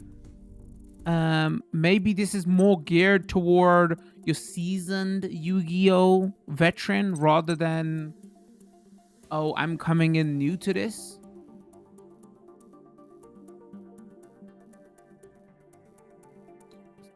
Maybe this is more geared toward your seasoned Yu-Gi-Oh veteran rather than, oh, I'm coming in new to this.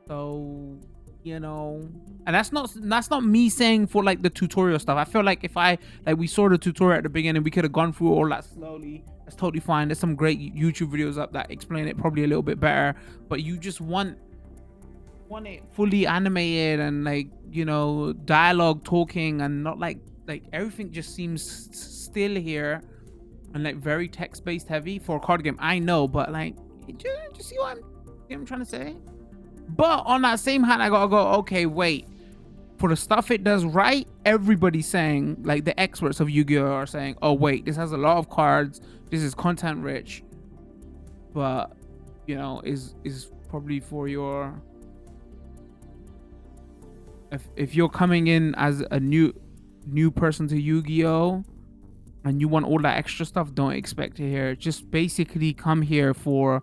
So, you know, and that's not me saying for like the tutorial stuff. I feel like if I like we saw the tutorial at the beginning, we could have gone through all that slowly. That's totally fine. There's some great YouTube videos up that explain it probably a little bit better. But you just want it fully animated and like, you know, dialogue talking and not like everything just seems still here and like very text-based heavy for a card game. I know, but like just see what I'm trying to say. But on that same hand, I gotta go, okay, wait. For the stuff it does right, everybody's saying, like the experts of Yu-Gi-Oh are saying, oh wait, this has a lot of cards, this is content rich, but you know, is probably for your, if you're coming in as a new person to Yu-Gi-Oh and you want all that extra stuff, don't expect to hear. Just basically come here for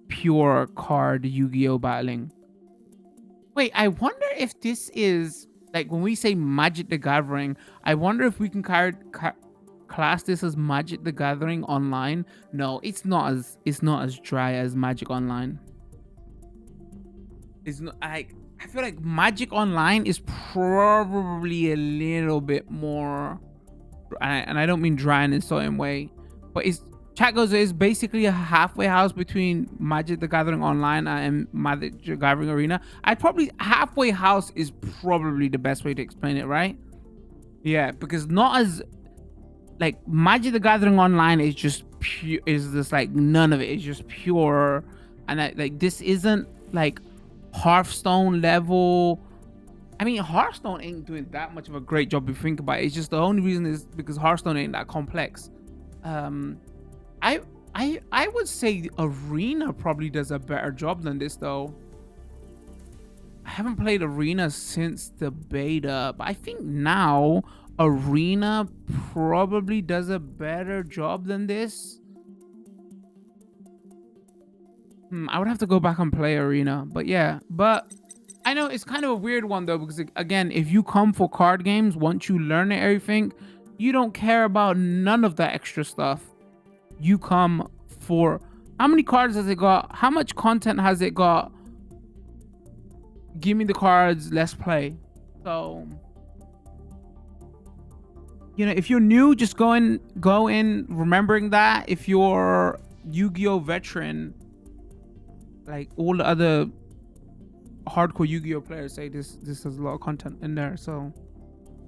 pure card Yu-Gi-Oh battling. Wait, I wonder if this is like when we say Magic the Gathering, I wonder if we can class this as Magic the Gathering online. No, it's not as dry as Magic Online. It's not. I feel like Magic Online is probably a little bit more, and I don't mean dry in a certain way, but it's, chat goes, is basically a halfway house between Magic the Gathering Online and Magic the Gathering Arena. I'd probably, halfway house is probably the best way to explain it, right? Yeah, because not as like Magic the Gathering Online is just pure, is just like none of it is just pure, and like this isn't like Hearthstone level. I mean, Hearthstone ain't doing that much of a great job if you think about it. It's just the only reason is because Hearthstone ain't that complex. I would say Arena probably does a better job than this though. I haven't played Arena since the beta, but I think now Arena probably does a better job than this. I would have to go back and play Arena, but yeah. But I know it's kind of a weird one though, because again, if you come for card games, once you learn everything, you don't care about none of that extra stuff. You come for how many cards has it got, how much content has it got, give me the cards, let's play. So, you know, if you're new, just go in remembering that. If you're Yu-Gi-Oh veteran, like all the other hardcore Yu-Gi-Oh players say, this has a lot of content in there. So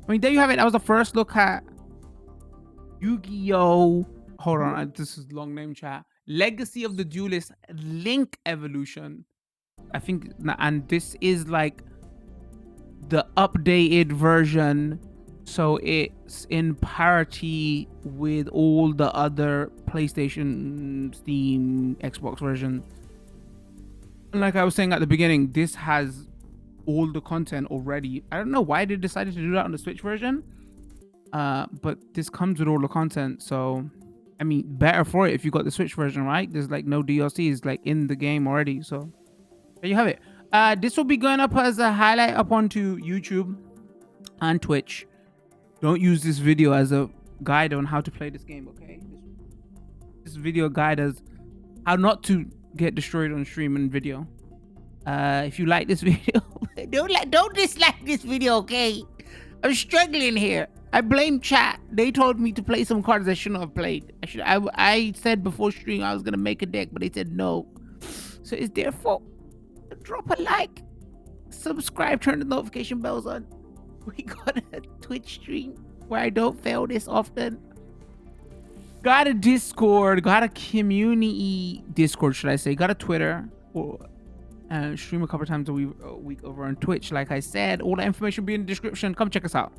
I mean, there you have it. That was the first look at Yu-Gi-Oh, hold on, this is long name, chat, Legacy of the Duelist Link Evolution, I think. And this is like the updated version, so it's in parity with all the other PlayStation, Steam, Xbox version. And like I was saying at the beginning, this has all the content already. I don't know why they decided to do that on the Switch version, but this comes with all the content. So I mean, better for it if you got the Switch version, right? There's like no DLCs like in the game already. So there you have it. This will be going up as a highlight up onto YouTube and Twitch. Don't use this video as a guide on how to play this game, okay? This video guide as how not to get destroyed on stream and video. If you like this video, don't dislike this video, okay? I'm struggling here. I blame chat. They told me to play some cards I shouldn't have played. I said before stream I was gonna make a deck, but they said no. So it's their fault. Drop a like, subscribe, turn the notification bells on. We got a Twitch stream where I don't fail this often. Got a Discord, got a community Discord, should I say? Got a Twitter. Stream a couple times a week over on Twitch. Like I said, all the information will be in the description. Come check us out.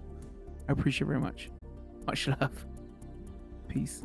I appreciate it very much. Much love. Peace.